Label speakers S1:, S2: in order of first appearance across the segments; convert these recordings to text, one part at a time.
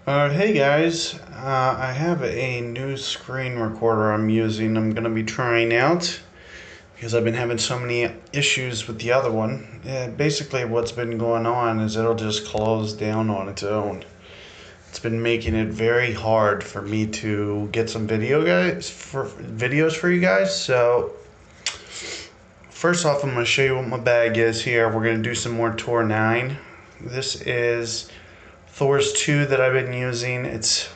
S1: Hey guys, I have a new screen recorder I'm using. I'm going to be trying out because I've been having so many issues with the other one. Basically, what's been going on is it'll just close down on its own. It's been making it very hard for me to get some videos for you guys. So first off, I'm going to show you what my bag is here. We're going to do some more Tour 9. This is Thor's 2 that I've been using. It's,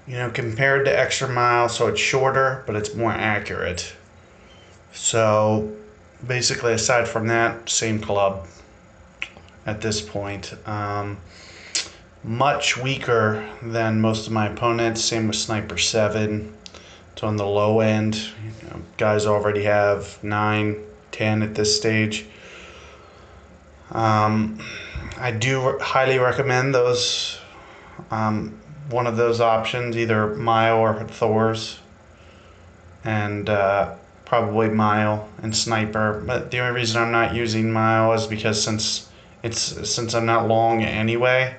S1: compared to Extra Mile, so it's shorter, but it's more accurate. So basically, aside from that, same club at this point. Much weaker than most of my opponents. Same with Sniper 7. It's on the low end. Guys already have 9, 10 at this stage. I do highly recommend those. One of those options, either Mile or Thor's, and probably Mile and Sniper. But the only reason I'm not using Mile is because since I'm not long anyway,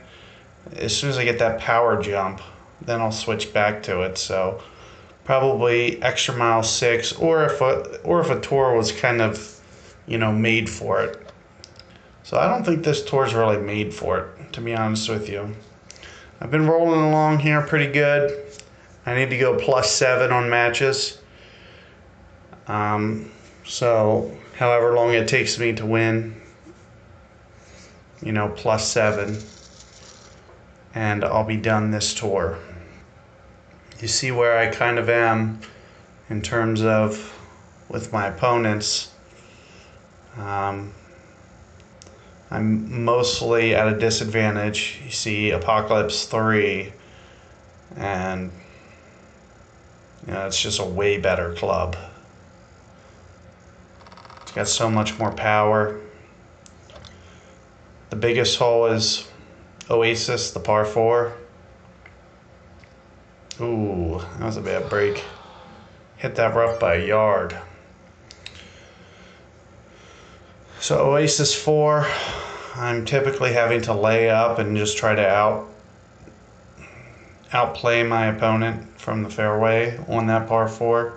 S1: as soon as I get that power jump, then I'll switch back to it. So probably Extra Mile 6, or if a Tour was kind of, made for it. So I don't think this tour's really made for it, to be honest with you. I've been rolling along here pretty good. I need to go +7 on matches. So however long it takes me to win, +7, and I'll be done this tour. You see where I kind of am in terms of with my opponents. I'm mostly at a disadvantage. You see Apocalypse 3, and it's just a way better club. It's got so much more power. The biggest hole is Oasis, the par 4. Ooh, that was a bad break. Hit that rough by a yard. So Oasis 4, I'm typically having to lay up and just try to outplay my opponent from the fairway on that par 4.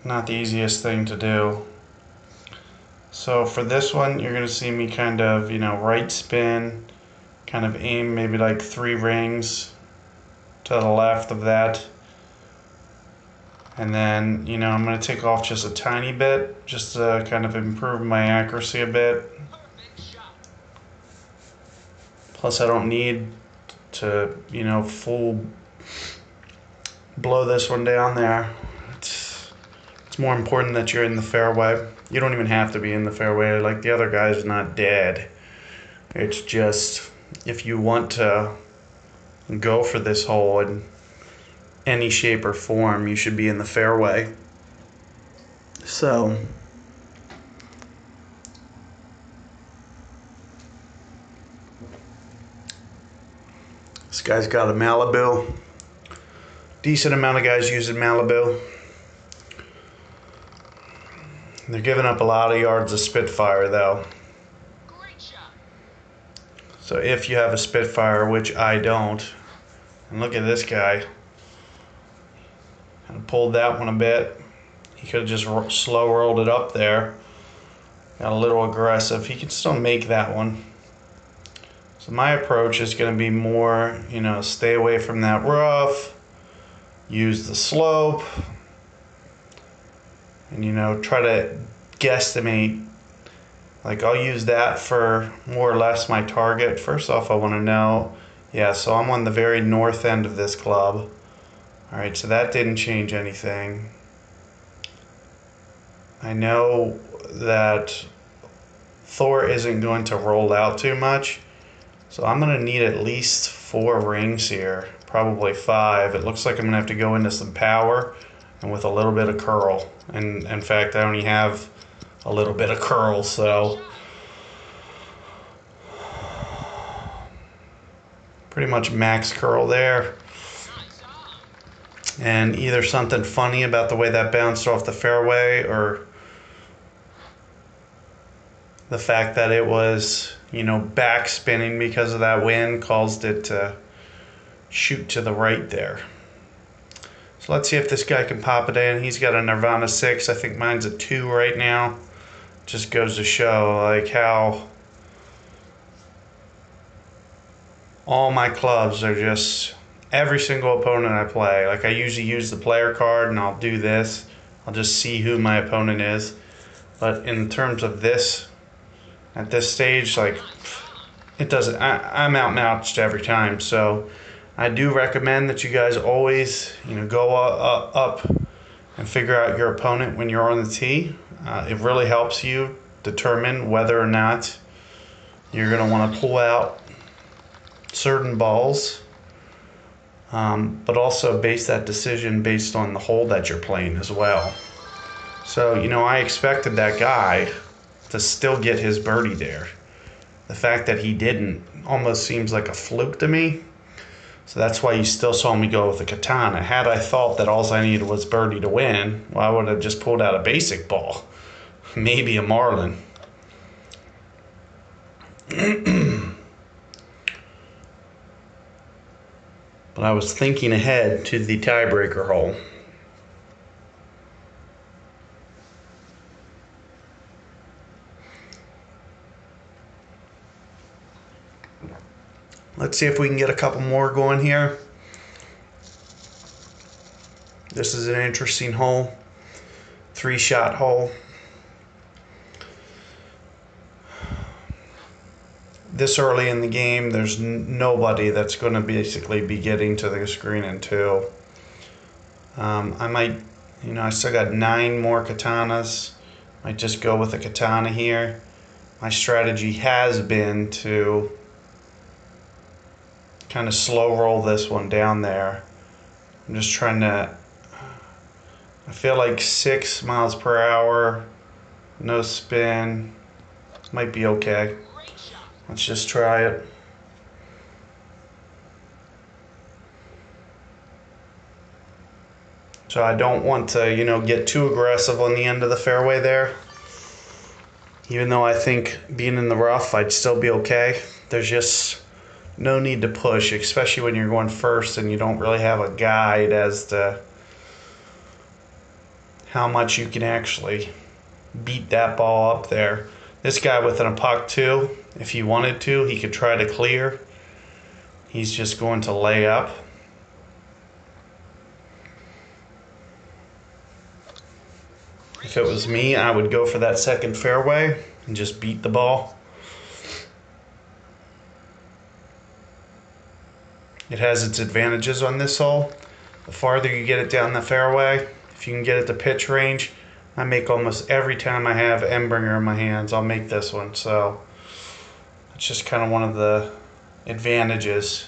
S1: Not the easiest thing to do. So for this one, you're going to see me kind of, right spin, kind of aim maybe like 3 rings to the left of that. And then, I'm going to take off just a tiny bit, just to kind of improve my accuracy a bit. Plus, I don't need to, full blow this one down there. It's more important that you're in the fairway. You don't even have to be in the fairway. Like, the other guy's not dead. It's just, if you want to go for this hole in any shape or form, you should be in the fairway. So this guy's got a Malibu. Decent amount of guys using Malibu. They're giving up a lot of yards of Spitfire though. So if you have a Spitfire, which I don't, and look at this guy. Kind of pulled that one a bit. He could have just slow rolled it up there. Got a little aggressive. He can still make that one. So my approach is going to be more, stay away from that rough. Use the slope. And, try to guesstimate. Like, I'll use that for more or less my target. First off, I want to know, so I'm on the very north end of this club. All right, so that didn't change anything. I know that Thor isn't going to roll out too much, so I'm going to need at least 4 rings here, probably 5. It looks like I'm going to have to go into some power and with a little bit of curl. And in fact, I only have a little bit of curl, so pretty much max curl there. And either something funny about the way that bounced off the fairway, or the fact that it was, back spinning because of that wind caused it to shoot to the right there. So let's see if this guy can pop it in. He's got a Nirvana 6. I think mine's a 2 right now. Just goes to show like how all my clubs are just every single opponent I play. Like I usually use the player card and I'll do this. I'll just see who my opponent is. But in terms of this, at this stage, like it doesn't, I'm outmatched every time. So I do recommend that you guys always, go up and figure out your opponent when you're on the tee. It really helps you determine whether or not you're going to want to pull out certain balls, but also base that decision based on the hole that you're playing as well. So, I expected that guy to still get his birdie there. The fact that he didn't almost seems like a fluke to me. So that's why you still saw me go with the katana. Had I thought that all I needed was birdie to win, well, I would have just pulled out a basic ball. Maybe a marlin. But I was thinking ahead to the tiebreaker hole. Let's see if we can get a couple more going here. This is an interesting hole. 3-shot hole. This early in the game, there's nobody that's going to basically be getting to the screen in 2. I might, I still got 9 more katanas. Might just go with a katana here. My strategy has been to kind of slow roll this one down there. I'm just trying to, I feel like 6 miles per hour, no spin, might be okay. Let's just try it. So I don't want to, get too aggressive on the end of the fairway there. Even though I think being in the rough, I'd still be okay. There's just no need to push, especially when you're going first and you don't really have a guide as to how much you can actually beat that ball up there. This guy within a puck too, if he wanted to, he could try to clear. He's just going to lay up. If it was me, I would go for that second fairway and just beat the ball. It has its advantages on this hole. The farther you get it down the fairway, if you can get it to pitch range, I make almost every time I have Embringer in my hands, I'll make this one. So it's just kind of one of the advantages.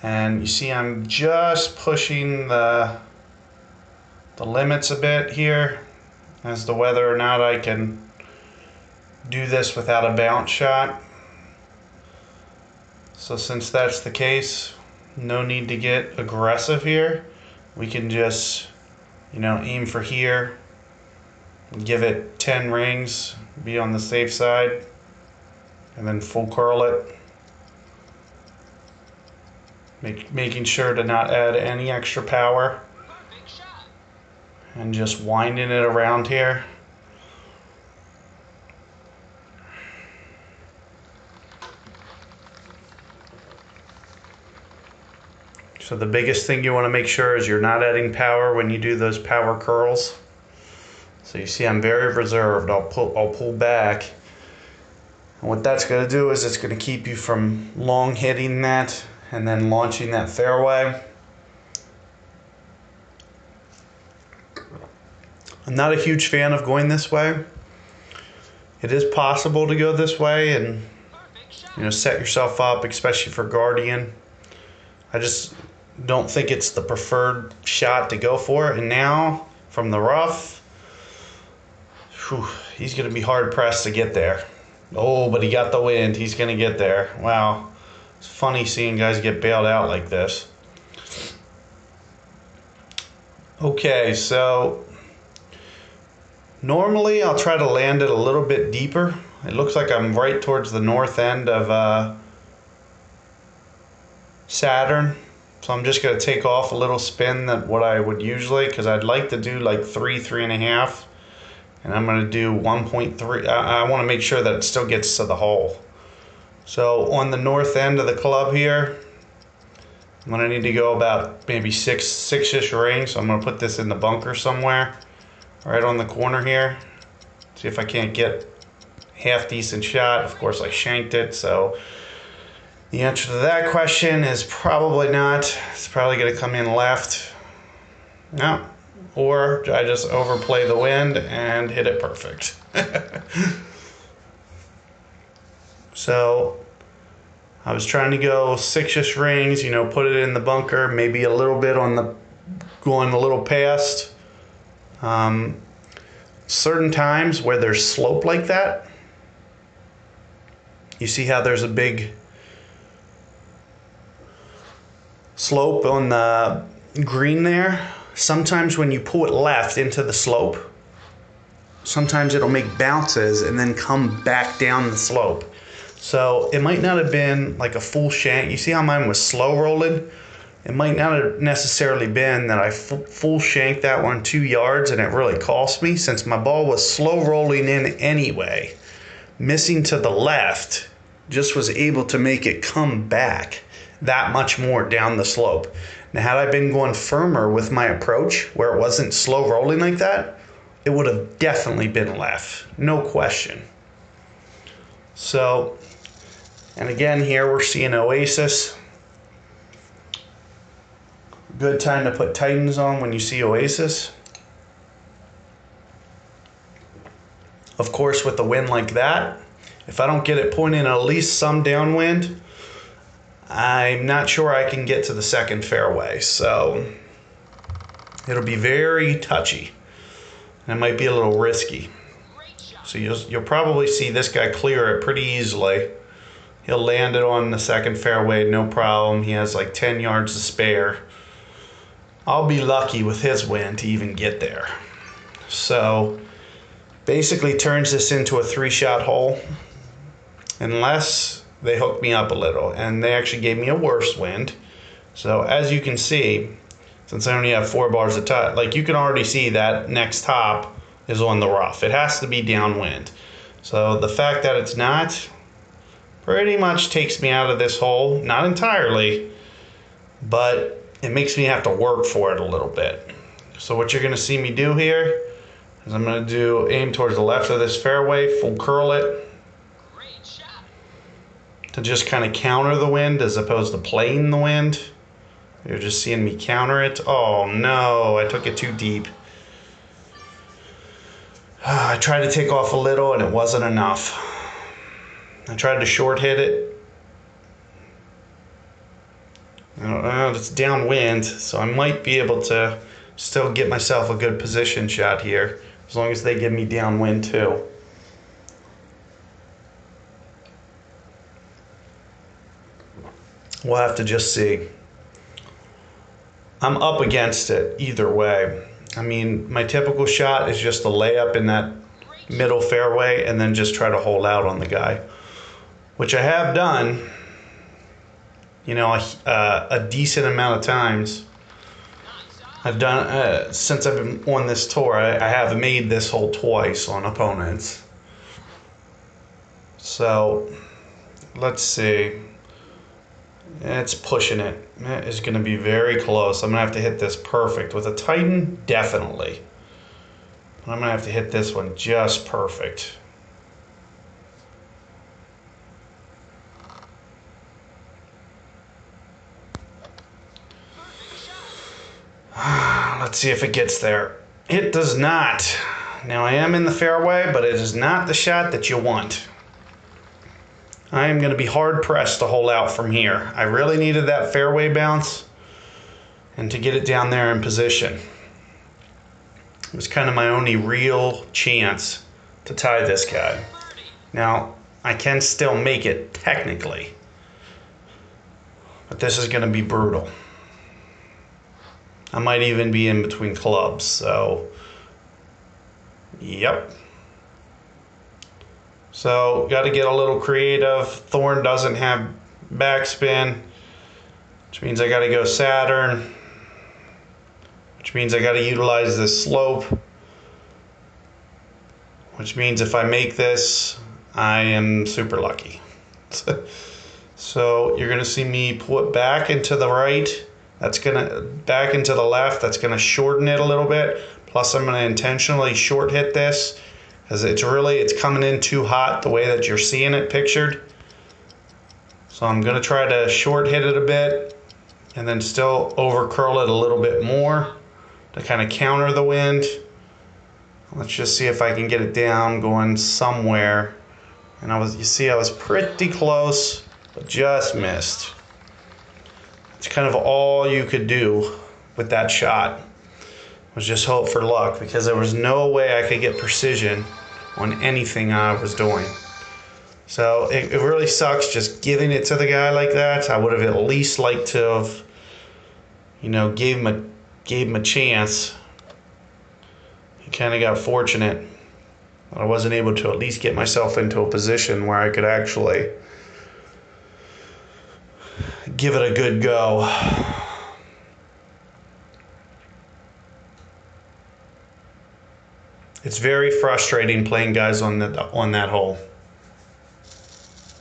S1: And you see I'm just pushing the limits a bit here as to whether or not I can do this without a bounce shot. So since that's the case, no need to get aggressive here. We can just, aim for here, give it 10 rings, be on the safe side, and then full curl it. Making sure to not add any extra power. And just winding it around here. So the biggest thing you want to make sure is you're not adding power when you do those power curls. So you see I'm very reserved. I'll pull back. And what that's going to do is it's going to keep you from long hitting that and then launching that fairway. I'm not a huge fan of going this way. It is possible to go this way and set yourself up, especially for Guardian. I just don't think it's the preferred shot to go for. And now from the rough, he's going to be hard pressed to get there. Oh, but he got the wind. He's going to get there. Wow. It's funny seeing guys get bailed out like this. Okay, so normally I'll try to land it a little bit deeper. It looks like I'm right towards the north end of Saturn. So I'm just going to take off a little spin that what I would usually, because I'd like to do like 3.5. And I'm going to do 1.3. I want to make sure that it still gets to the hole. So on the north end of the club here, I'm going to need to go about maybe six-ish rings. So I'm going to put this in the bunker somewhere, right on the corner here. See if I can't get half decent shot. Of course, I shanked it. So the answer to that question is probably not. It's probably going to come in left. No. Or I just overplay the wind and hit it perfect. So I was trying to go six-ish rings, you know, put it in the bunker, maybe a little bit on the, going a little past. Certain times where there's slope like that, you see how there's a big slope on the green there? Sometimes when you pull it left into the slope, sometimes it'll make bounces and then come back down the slope. So it might not have been like a full shank. You see how mine was slow rolling? It might not have necessarily been that I full shanked that one 2 yards and it really cost me, since my ball was slow rolling in anyway. Missing to the left just was able to make it come back that much more down the slope. Now, had I been going firmer with my approach where it wasn't slow rolling like that, it would have definitely been left, no question. So, and again here we're seeing Oasis. Good time to put Titans on when you see Oasis. Of course, with the wind like that, if I don't get it pointing at least some downwind, I'm not sure I can get to the second fairway. So it'll be very touchy. And it might be a little risky. So you'll probably see this guy clear it pretty easily. He'll land it on the second fairway, no problem. He has like 10 yards to spare. I'll be lucky with his wind to even get there. So basically turns this into a 3-shot hole, unless they hook me up a little, and they actually gave me a worse wind. So as you can see, since I only have 4 bars of top, like you can already see that next top is on the rough. It has to be downwind. So the fact that it's not pretty much takes me out of this hole. Not entirely, but it makes me have to work for it a little bit. So what you're going to see me do here is I'm going to aim towards the left of this fairway, full curl it, to just kind of counter the wind as opposed to playing the wind. You're just seeing me counter it. Oh no, I took it too deep. I tried to take off a little and it wasn't enough. I tried to short hit it. It's downwind, so I might be able to still get myself a good position shot here, as long as they give me downwind too. We'll have to just see. I'm up against it either way. I mean, my typical shot is just a layup in that middle fairway and then just try to hold out on the guy, which I have done, you know, a decent amount of times. I've done, since I've been on this tour, I have made this hole twice on opponents. So, let's see. It's pushing it. It is going to be very close. I'm going to have to hit this perfect. With a Titan, definitely. But I'm going to have to hit this one just perfect. Let's see if it gets there. It does not. Now I am in the fairway, but it is not the shot that you want. I am going to be hard pressed to hold out from here. I really needed that fairway bounce and to get it down there in position. It was kind of my only real chance to tie this guy. Now, I can still make it technically, but this is going to be brutal. I might even be in between clubs, so yep. So got to get a little creative. Thorn doesn't have backspin. which means I got to go Saturn, which means I got to utilize this slope, which means if I make this, I am super lucky. So you're going to see me pull it back into the right. That's going to back into the left. That's going to shorten it a little bit. Plus I'm going to intentionally short hit this because it's coming in too hot the way that you're seeing it pictured. So I'm going to try to short hit it a bit and then still over curl it a little bit more to kind of counter the wind. Let's just see if I can get it down going somewhere. And you see I was pretty close, but just missed. It's kind of all you could do with that shot, was just hope for luck, because there was no way I could get precision on anything I was doing. So it really sucks just giving it to the guy like that. I would have at least liked to have, gave him a chance. He kind of got fortunate. I wasn't able to at least get myself into a position where I could actually give it a good go. It's very frustrating playing guys on that hole.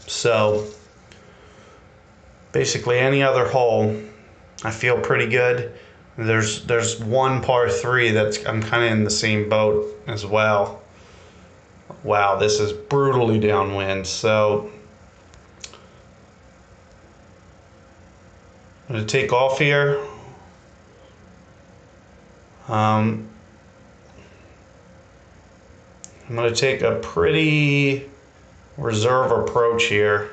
S1: So basically any other hole, I feel pretty good. There's one par 3 I'm kind of in the same boat as well. Wow, this is brutally downwind. So I'm going to take off here. I'm going to take a pretty reserve approach here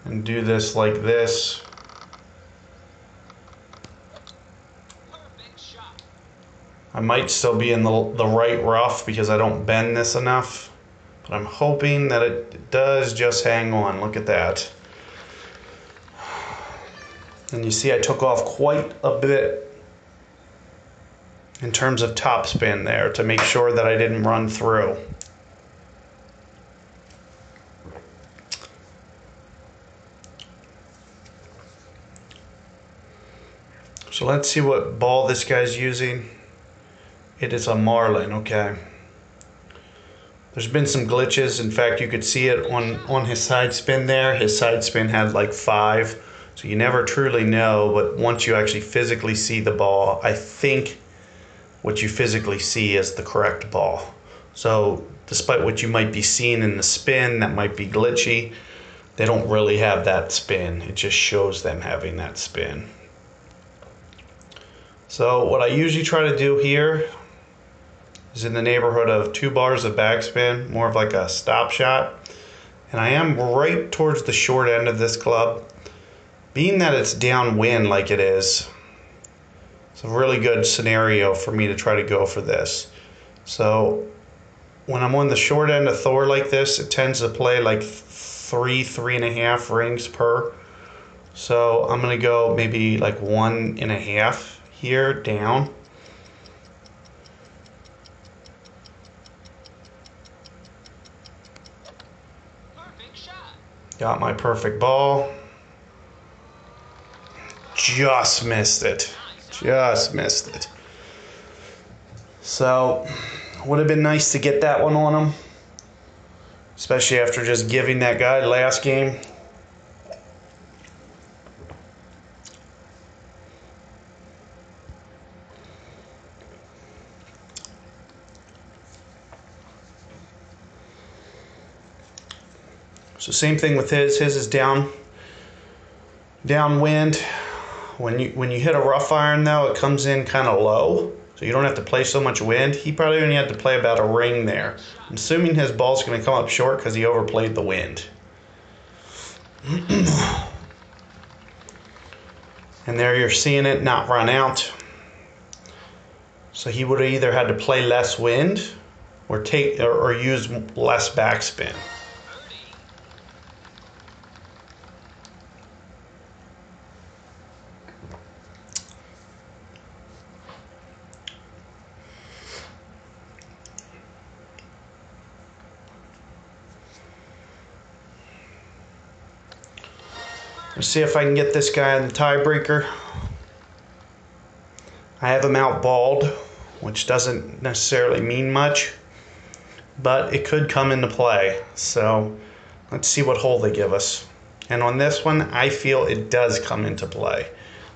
S1: and do this like this. I might still be in the right rough because I don't bend this enough, but I'm hoping that it does just hang on. Look at that. And you see I took off quite a bit in terms of topspin there to make sure that I didn't run through. So let's see what ball this guy's using. It is a Marlin, okay. There's been some glitches. In fact, you could see it on his side spin there. His side spin had like 5. So you never truly know, but once you actually physically see the ball, I think what you physically see is the correct ball. So despite what you might be seeing in the spin that might be glitchy, they don't really have that spin. It just shows them having that spin. So what I usually try to do here is in the neighborhood of 2 bars of backspin, more of like a stop shot. And I am right towards the short end of this club. Being that it's downwind like it is, it's a really good scenario for me to try to go for this. So when I'm on the short end of Thor like this, it tends to play like 3.5 rings per. So I'm gonna go maybe like 1.5 here down. Got my perfect ball. Just missed it. Just missed it. So, would have been nice to get that one on him. Especially after just giving that guy last game. So same thing with his. His is downwind. When you hit a rough iron though, it comes in kind of low, so you don't have to play so much wind. He probably only had to play about a ring there. I'm assuming his ball's going to come up short because he overplayed the wind. And there you're seeing it not run out. So he would have either had to play less wind or use less backspin. Let's see if I can get this guy in the tiebreaker. I have him out balled, which doesn't necessarily mean much, but it could come into play. So let's see what hole they give us. And on this one, I feel it does come into play.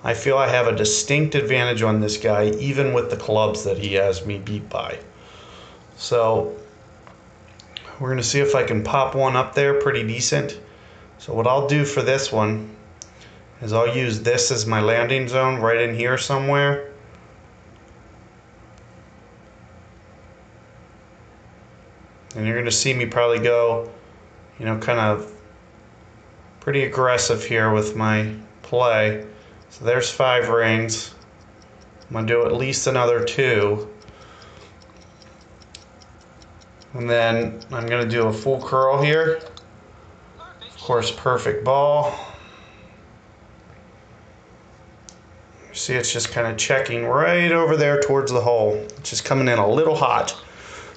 S1: I feel I have a distinct advantage on this guy, even with the clubs that he has me beat by. So we're going to see if I can pop one up there pretty decent. So what I'll do for this one is I'll use this as my landing zone right in here somewhere. And you're going to see me probably go, you know, kind of pretty aggressive here with my play. So there's 5 rings. I'm going to do at least another 2. And then I'm going to do a full curl here. Of course, perfect ball. See, it's just kind of checking right over there towards the hole. It's just coming in a little hot.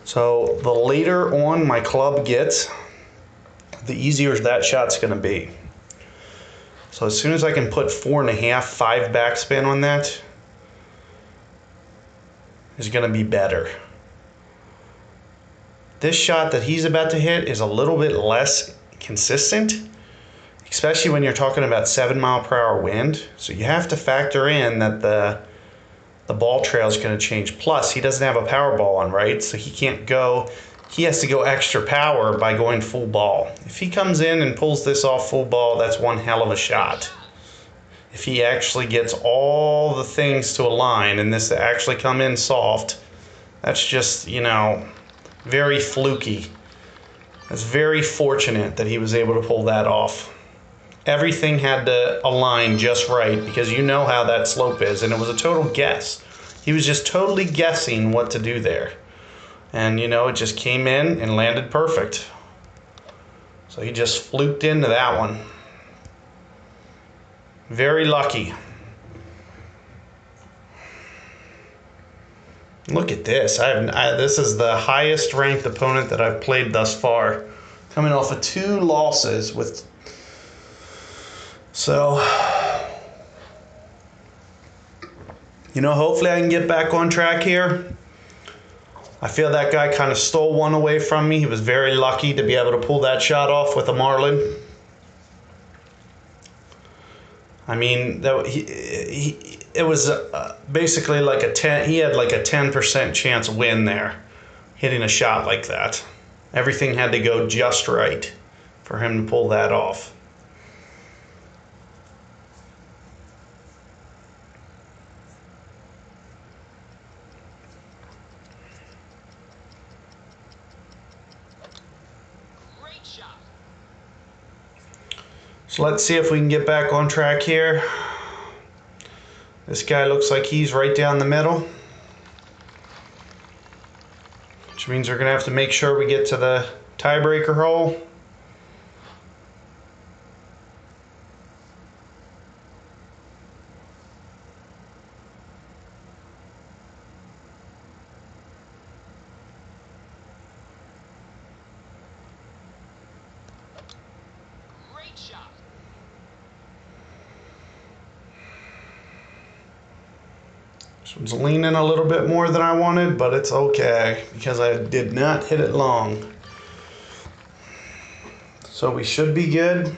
S1: So the later on my club gets, the easier that shot's going to be. So as soon as I can put 4.5, 5 backspin on that, is going to be better. This shot that he's about to hit is a little bit less consistent, especially when you're talking about 7-mile-per-hour wind. So you have to factor in that the ball trail is going to change. Plus, he doesn't have a power ball on, right? So he can't go, he has to go extra power by going full ball. If he comes in and pulls this off full ball, that's one hell of a shot. If he actually gets all the things to align and this to actually come in soft, that's just, you know, very fluky. That's very fortunate that he was able to pull that off. Everything had to align just right because you know how that slope is, and it was a total guess. He was just totally guessing what to do there. And, you know, it just came in and landed perfect. So he just fluked into that one. Very lucky. Look at this. This is the highest ranked opponent that I've played thus far. Coming off of 2 losses with... So, you know, hopefully I can get back on track here. I feel that guy kind of stole one away from me. He was very lucky to be able to pull that shot off with a marlin. I mean, it was basically like a 10. He had like a 10% chance win there, hitting a shot like that. Everything had to go just right for him to pull that off. So let's see if we can get back on track here. This guy looks like he's right down the middle, which means we're going to have to make sure we get to the tiebreaker hole. This one's leaning a little bit more than I wanted, but it's okay because I did not hit it long. So we should be good.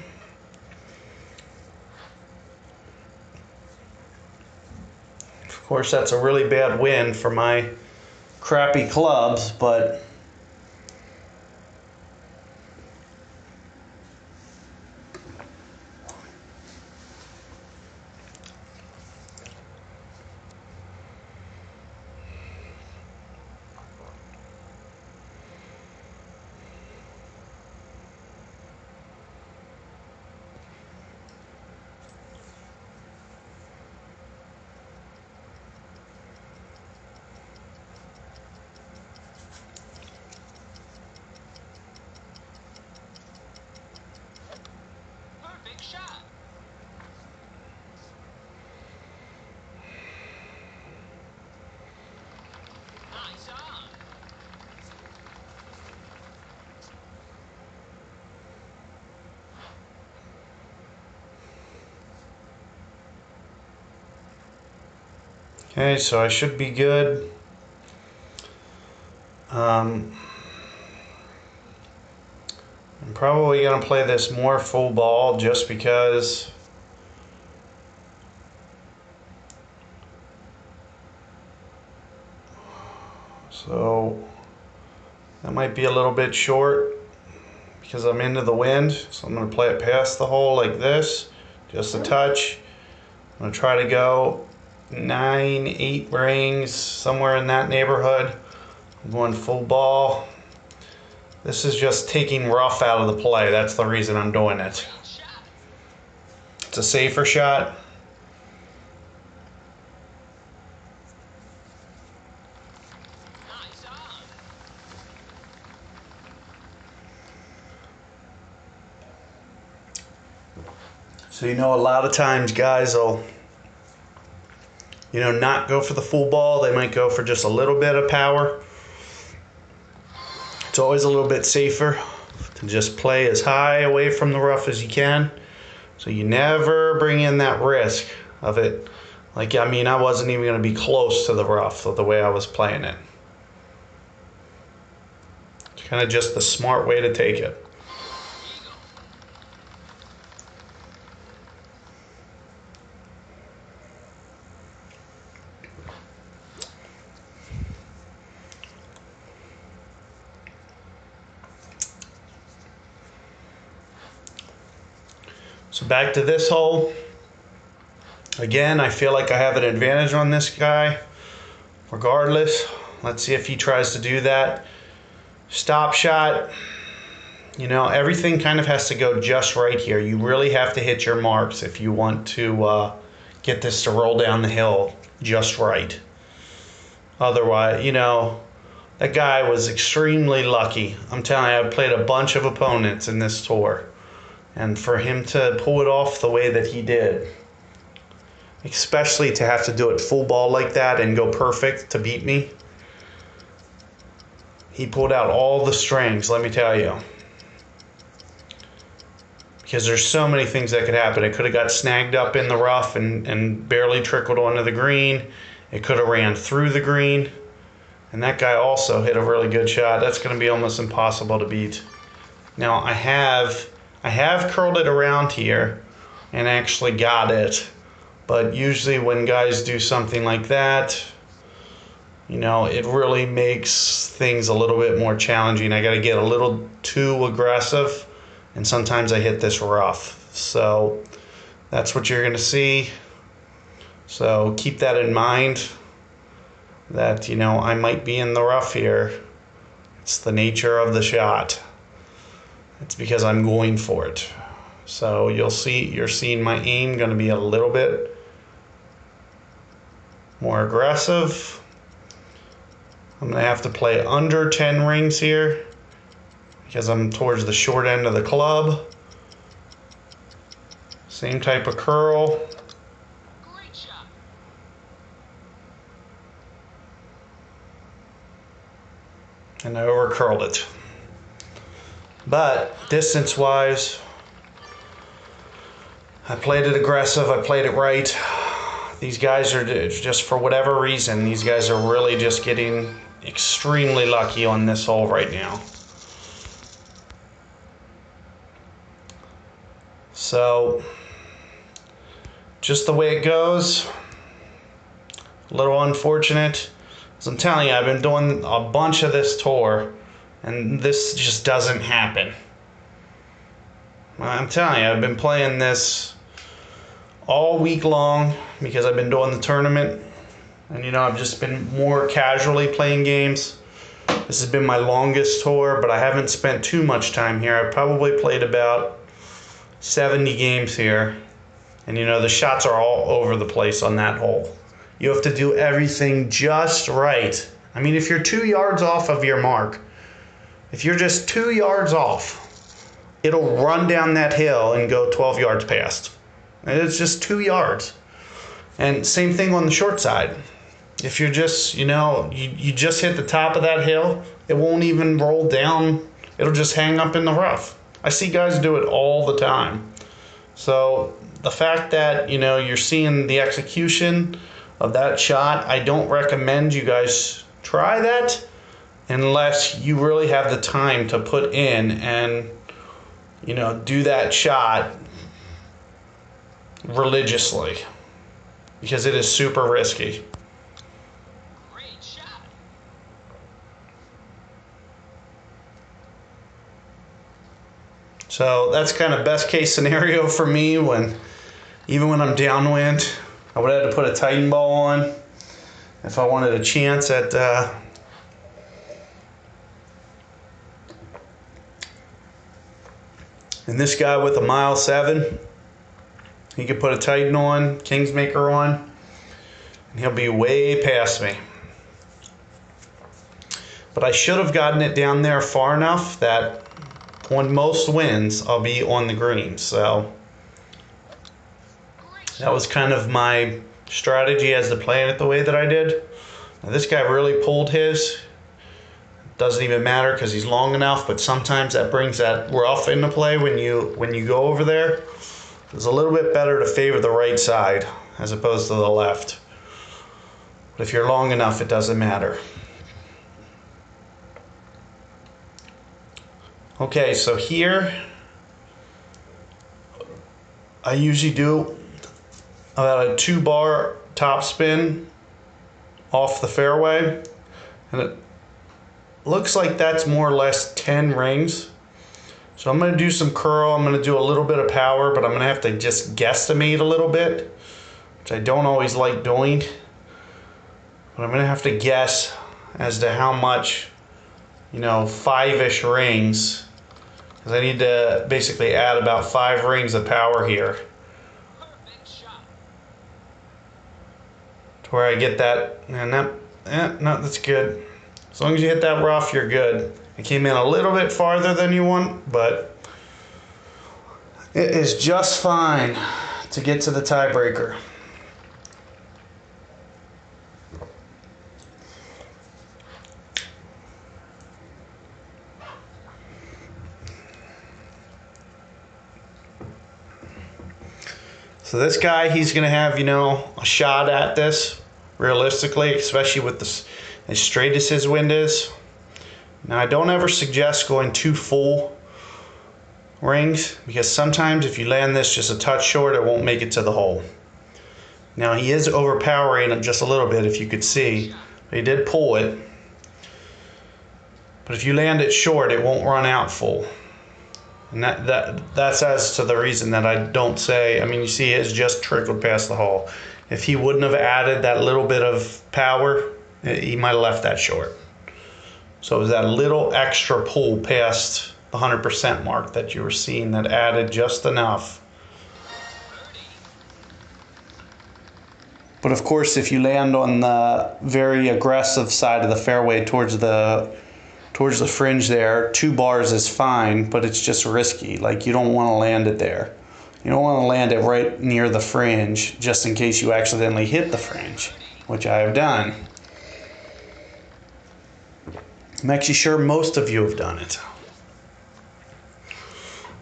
S1: Of course, that's a really bad wind for my crappy clubs, but Okay, so I should be good. I'm probably going to play this more full ball just because so that might be a little bit short because I'm into the wind. So I'm going to play it past the hole like this, just a touch. I'm going to try to go 9, 8 rings, somewhere in that neighborhood. I'm going full ball. This is just taking rough out of the play. That's the reason I'm doing it. It's a safer shot. So, a lot of times guys will, not go for the full ball. They might go for just a little bit of power. It's always a little bit safer to just play as high away from the rough as you can. So you never bring in that risk of it. I wasn't even going to be close to the rough the way I was playing it. It's kind of just the smart way to take it. So back to this hole. Again, I feel like I have an advantage on this guy. Regardless, let's see if he tries to do that. Stop shot. Everything kind of has to go just right here. You really have to hit your marks if you want to get this to roll down the hill just right. Otherwise, that guy was extremely lucky. I'm telling you, I've played a bunch of opponents in this tour. And for him to pull it off the way that he did, especially to have to do it full ball like that and go perfect to beat me, he pulled out all the strings, let me tell you. Because there's so many things that could happen. It could have got snagged up in the rough and barely trickled onto the green. It could have ran through the green. And that guy also hit a really good shot. That's going to be almost impossible to beat. Now, I have curled it around here and actually got it. But usually when guys do something like that, it really makes things a little bit more challenging. I got to get a little too aggressive, and sometimes I hit this rough. So that's what you're going to see. So keep that in mind, that, I might be in the rough here. It's the nature of the shot. It's because I'm going for it. So you're seeing my aim going to be a little bit more aggressive. I'm going to have to play under 10 rings here because I'm towards the short end of the club. Same type of curl. And I over curled it. But distance-wise, I played it aggressive. I played it right. These guys are just, for whatever reason, these guys are really just getting extremely lucky on this hole right now. So, just the way it goes. A little unfortunate. As I'm telling you, I've been doing a bunch of this tour, and this just doesn't happen. I'm telling you, I've been playing this all week long because I've been doing the tournament. And I've just been more casually playing games. This has been my longest tour, but I haven't spent too much time here. I've probably played about 70 games here. And the shots are all over the place on that hole. You have to do everything just right. If you're 2 yards off of your mark, if you're just 2 yards off, it'll run down that hill and go 12 yards past. And it's just 2 yards. And same thing on the short side. If you're just, you just hit the top of that hill, it won't even roll down. It'll just hang up in the rough. I see guys do it all the time. So the fact that, you're seeing the execution of that shot. I don't recommend you guys try that unless you really have the time to put in and, you know, do that shot religiously, because it is super risky.
S2: Great shot.
S1: So that's kind of best case scenario for me. Even when I'm downwind, I would have to put a Titan ball on if I wanted a chance at and this guy with a 1.7 miles, he could put a Titan on, Kingsmaker on, and he'll be way past me. But I should have gotten it down there far enough that on most winds I'll be on the green. So that was kind of my strategy as to playing it the way that I did. Now, this guy really pulled his. Doesn't even matter because he's long enough, but sometimes that brings that rough into play when you go over there. It's a little bit better to favor the right side as opposed to the left. But if you're long enough, it doesn't matter. Okay, so here I usually do about a 2-bar topspin off the fairway, and it looks like that's more or less 10 rings. So I'm going to do some curl, I'm going to do a little bit of power, but I'm going to have to just guesstimate a little bit, which I don't always like doing. But I'm going to have to guess as to how much, you know, 5-ish rings, because I need to basically add about 5 rings of power here to where I get that. And no, that's good. As long as you hit that rough, you're good. It came in a little bit farther than you want, but it is just fine to get to the tiebreaker. So this guy, he's going to have, you know, a shot at this, realistically, especially with this, as straight as his wind is. Now, I don't ever suggest going too full rings, because sometimes if you land this just a touch short, it won't make it to the hole. Now, he is overpowering it just a little bit, if you could see. He did pull it. But if you land it short, it won't run out full. And that's as to the reason that I don't say, I mean, you see it's just trickled past the hole. If he wouldn't have added that little bit of power, he might have left that short. So it was that little extra pull past the 100% mark that you were seeing that added just enough. But of course, if you land on the very aggressive side of the fairway towards the fringe there, 2 bars is fine, but it's just risky. Like, you don't want to land it there. You don't want to land it right near the fringe just in case you accidentally hit the fringe, which I have done. I'm actually sure most of you have done it.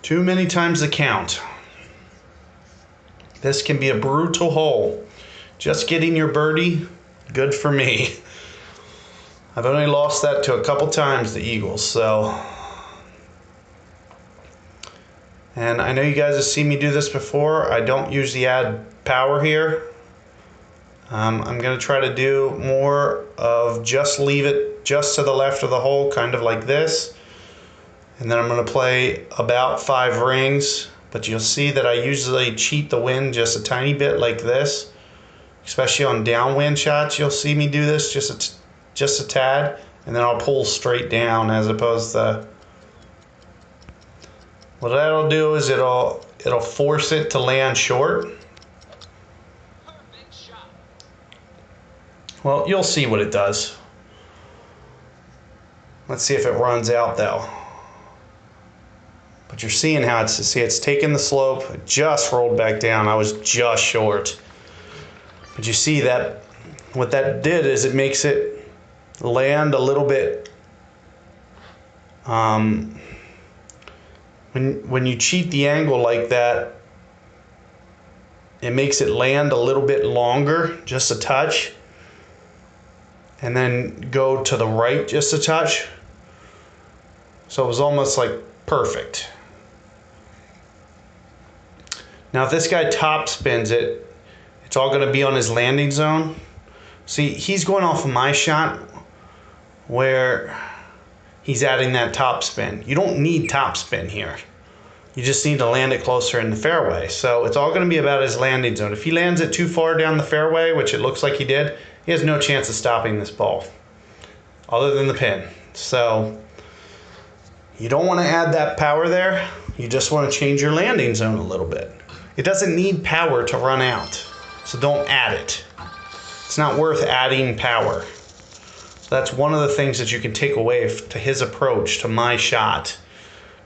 S1: Too many times to count. This can be a brutal hole. Just getting your birdie, good for me. I've only lost that to a couple times, the Eagles, so. And I know you guys have seen me do this before. I don't usually add power here. I'm going to try to do more of just leave it just to the left of the hole, kind of like this. And then I'm going to play about 5 rings. But you'll see that I usually cheat the wind just a tiny bit like this. Especially on downwind shots, you'll see me do this just a tad, and then I'll pull straight down, as opposed to, what that'll do is it'll force it to land short. Well, you'll see what it does. Let's see if it runs out though. But you're seeing how it's taking the slope, it just rolled back down. I was just short. But you see that what that did is it makes it land a little bit, when you cheat the angle like that, it makes it land a little bit longer, just a touch, and then go to the right just a touch. So it was almost like perfect. Now if this guy top spins it, it's all going to be on his landing zone. See, he's going off of my shot where he's adding that top spin. You don't need top spin here. You just need to land it closer in the fairway. So it's all going to be about his landing zone. If he lands it too far down the fairway, which it looks like he did, he has no chance of stopping this ball other than the pin. So you don't want to add that power there. You just want to change your landing zone a little bit. It doesn't need power to run out, so don't add it. It's not worth adding power. That's one of the things that you can take away to his approach to my shot.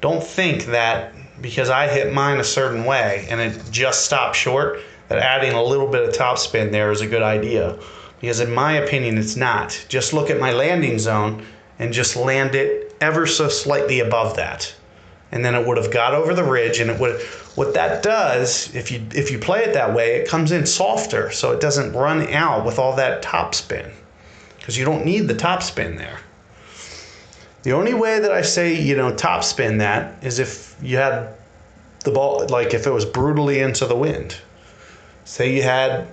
S1: Don't think that because I hit mine a certain way and it just stopped short, that adding a little bit of topspin there is a good idea. Because in my opinion, it's not. Just look at my landing zone and just land it ever so slightly above that. And then it would have got over the ridge, and it would. What that does, if you play it that way, it comes in softer, so it doesn't run out with all that topspin. Because you don't need the topspin there. The only way that I say, topspin that is if you had the ball, like if it was brutally into the wind. Say you had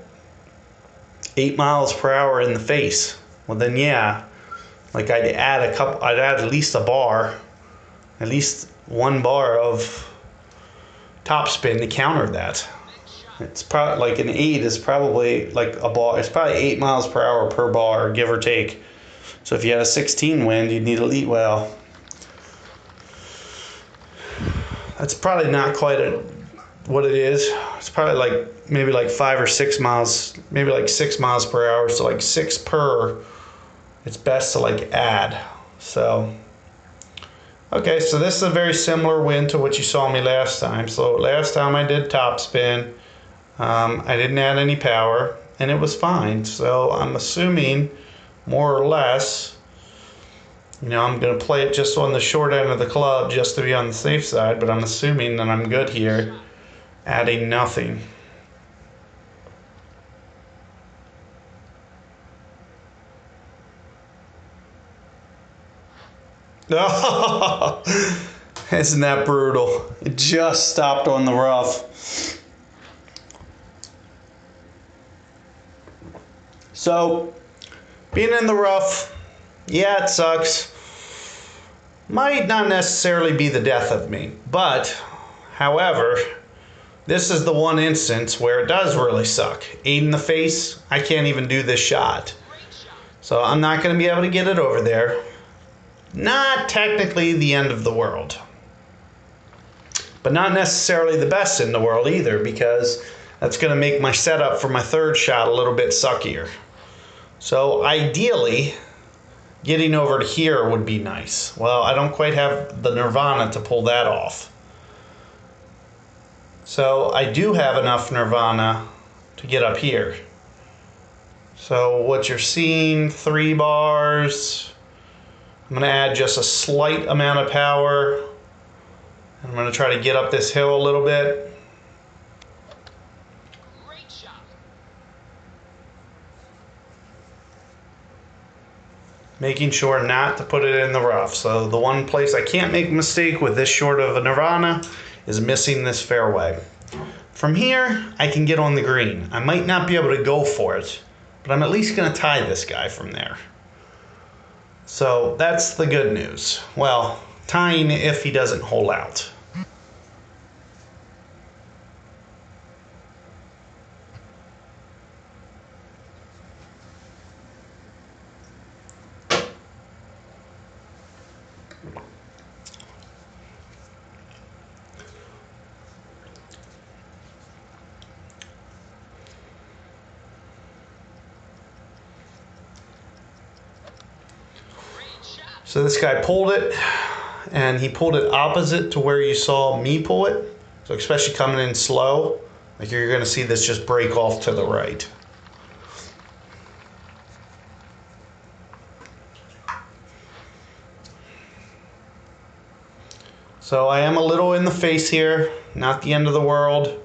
S1: 8 miles per hour in the face. Well then yeah, like I'd add at least a bar, at least 1 bar of topspin to counter that. It's probably like an 8 is probably like a bar. It's probably 8 miles per hour per bar, give or take. So if you had a 16 wind, you'd need a lead. Well, that's probably not quite what it is. It's probably like maybe like 5 or 6 miles, maybe like 6 miles per hour. So like 6 per. It's best to like add. So. Okay, so this is a very similar wind to what you saw me last time. So last time I did topspin. I didn't add any power, and it was fine. So I'm assuming, more or less, I'm going to play it just on the short end of the club just to be on the safe side, but I'm assuming that I'm good here, adding nothing. Oh, isn't that brutal? It just stopped on the rough. So, being in the rough, yeah, it sucks. Might not necessarily be the death of me, but, however, this is the one instance where it does really suck. 8 in the face, I can't even do this shot. So I'm not going to be able to get it over there. Not technically the end of the world. But not necessarily the best in the world either, because that's going to make my setup for my third shot a little bit suckier. So ideally, getting over to here would be nice. Well, I don't quite have the Nirvana to pull that off. So I do have enough Nirvana to get up here. So what you're seeing, 3 bars. I'm going to add just a slight amount of power. I'm going to try to get up this hill a little bit.
S2: Great shot.
S1: Making sure not to put it in the rough. So the one place I can't make a mistake with this short of a Nirvana is missing this fairway. From here, I can get on the green. I might not be able to go for it, but I'm at least going to tie this guy from there. So that's the good news. Well, tying if he doesn't hole out. So this guy pulled it, and he pulled it opposite to where you saw me pull it. So especially coming in slow, like you're going to see this just break off to the right. So I am a little in the face here, not the end of the world.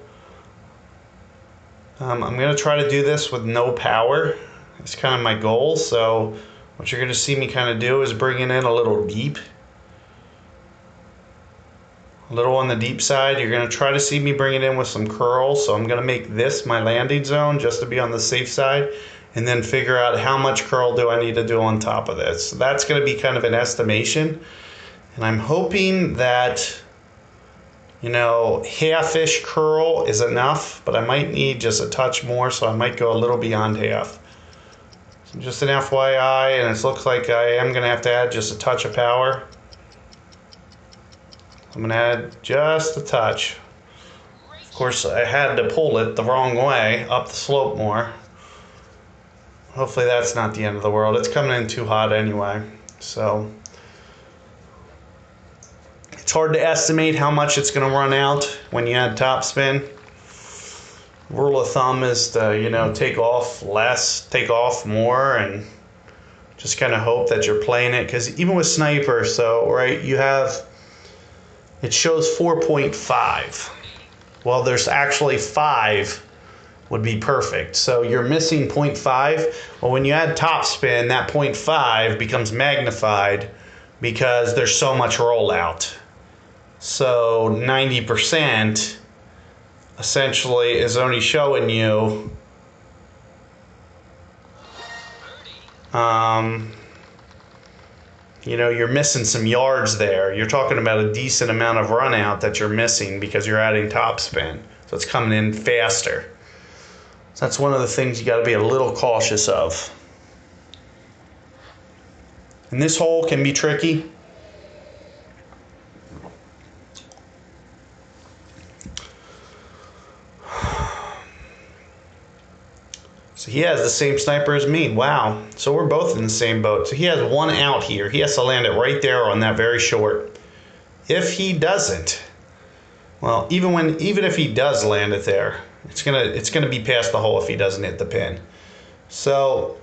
S1: I'm going to try to do this with no power. It's kind of my goal. So what you're going to see me kind of do is bring it in a little deep. A little on the deep side. You're going to try to see me bring it in with some curl. So I'm going to make this my landing zone just to be on the safe side. And then figure out how much curl do I need to do on top of this. So that's going to be kind of an estimation. And I'm hoping that, you know, half-ish curl is enough, but I might need just a touch more, so I might go a little beyond half. So just an FYI, and it looks like I am going to have to add just a touch of power. I'm going to add just a touch. Of course, I had to pull it the wrong way, up the slope more. Hopefully that's not the end of the world. It's coming in too hot anyway, so it's hard to estimate how much it's going to run out when you add topspin. Rule of thumb is to, you know, take off less, take off more, and just kind of hope that you're playing it. Because even with sniper, so right, you have, it shows 4.5. Well, there's actually 5 would be perfect. So you're missing 0.5. Well, when you add topspin, that 0.5 becomes magnified because there's so much rollout. So 90% essentially is only showing you you know, you're missing some yards there. You're talking about a decent amount of run out that you're missing because you're adding topspin. So it's coming in faster. So that's one of the things you got to be a little cautious of. And this hole can be tricky. So he has the same sniper as me. Wow. So we're both in the same boat. So he has one out here. He has to land it right there on that very short. If he doesn't, well, even if he does land it there, it's gonna be past the hole if he doesn't hit the pin. So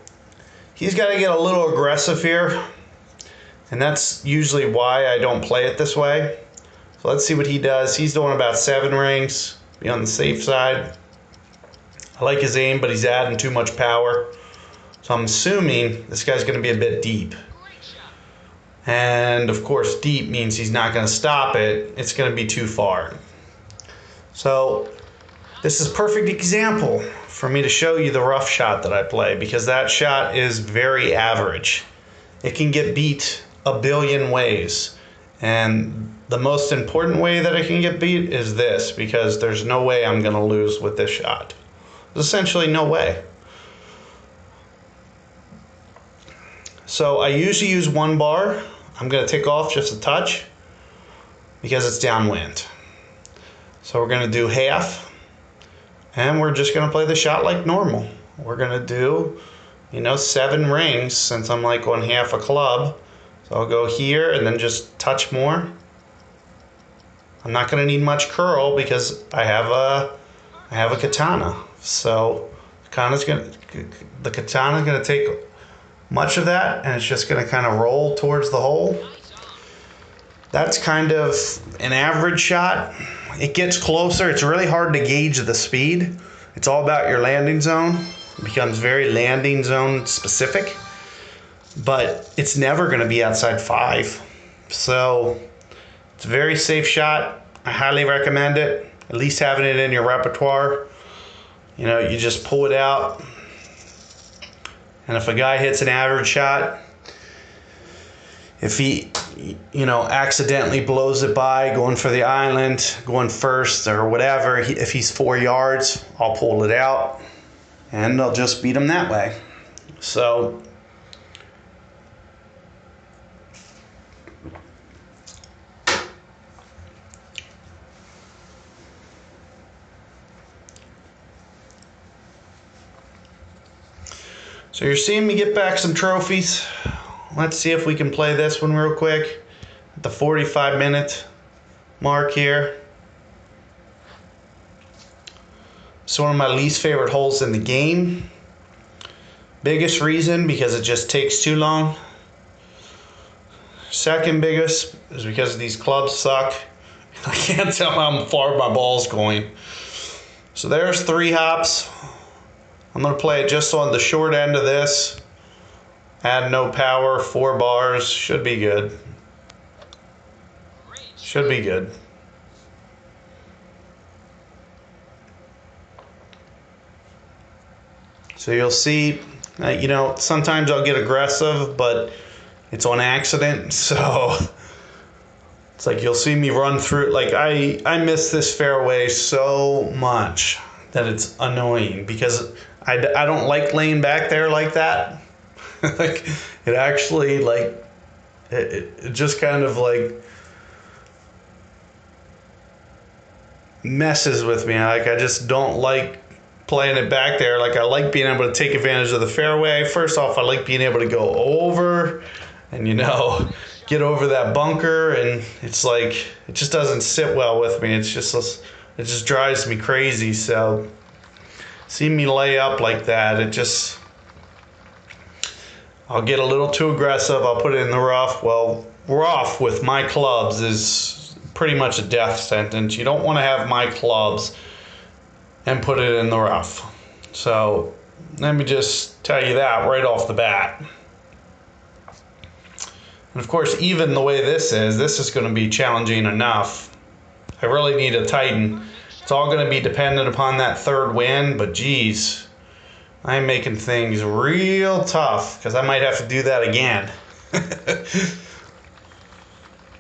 S1: he's got to get a little aggressive here, and that's usually why I don't play it this way. So let's see what he does. He's doing about 7 rings. Be on the safe side. I like his aim, but he's adding too much power. So I'm assuming this guy's going to be a bit deep. And of course, deep means he's not going to stop it. It's going to be too far. So this is a perfect example for me to show you the rough shot that I play, because that shot is very average. It can get beat a billion ways. And the most important way that it can get beat is this, because there's no way I'm going to lose with this shot. There's essentially no way. So I usually use 1 bar. I'm going to take off just a touch because it's downwind. So we're going to do half, and we're just going to play the shot like normal. We're going to do, you know, 7 rings since I'm like on half a club. So I'll go here and then just touch more. I'm not going to need much curl because I have a katana. So the katana's going to take much of that, and it's just going to kind of roll towards the hole. That's kind of an average shot. It gets closer. It's really hard to gauge the speed. It's all about your landing zone. It becomes very landing zone specific, but it's never going to be outside 5. So it's a very safe shot. I highly recommend it. At least having it in your repertoire. You know, you just pull it out. And if a guy hits an average shot, if he, you know, accidentally blows it by going for the island, going first or whatever, if he's 4 yards, I'll pull it out and I'll just beat him that way. So you're seeing me get back some trophies. Let's see if we can play this one real quick at the 45-minute mark here. It's one of my least favorite holes in the game. Biggest reason, because it just takes too long. Second biggest is because these clubs suck. I can't tell how far my ball's going. So there's 3 hops. I'm going to play it just on the short end of this. Add no power, 4 bars. Should be good. Should be good. So you'll see, you know, sometimes I'll get aggressive, but it's on accident. So it's like you'll see me run through. Like I miss this fairway so much that it's annoying because I don't like laying back there like that. Like it actually like it just kind of like messes with me. Like I just don't like playing it back there. Like I like being able to take advantage of the fairway. First off, I like being able to go over and, you know, get over that bunker, and it's like it just doesn't sit well with me. It just drives me crazy. So see me lay up like that, I'll get a little too aggressive. I'll put it in the rough. Well, rough with my clubs is pretty much a death sentence. You don't want to have my clubs and put it in the rough. So let me just tell you that right off the bat. And of course, even the way this is going to be challenging enough. I really need to tighten. It's all going to be dependent upon that third wind, but geez, I'm making things real tough because I might have to do that again.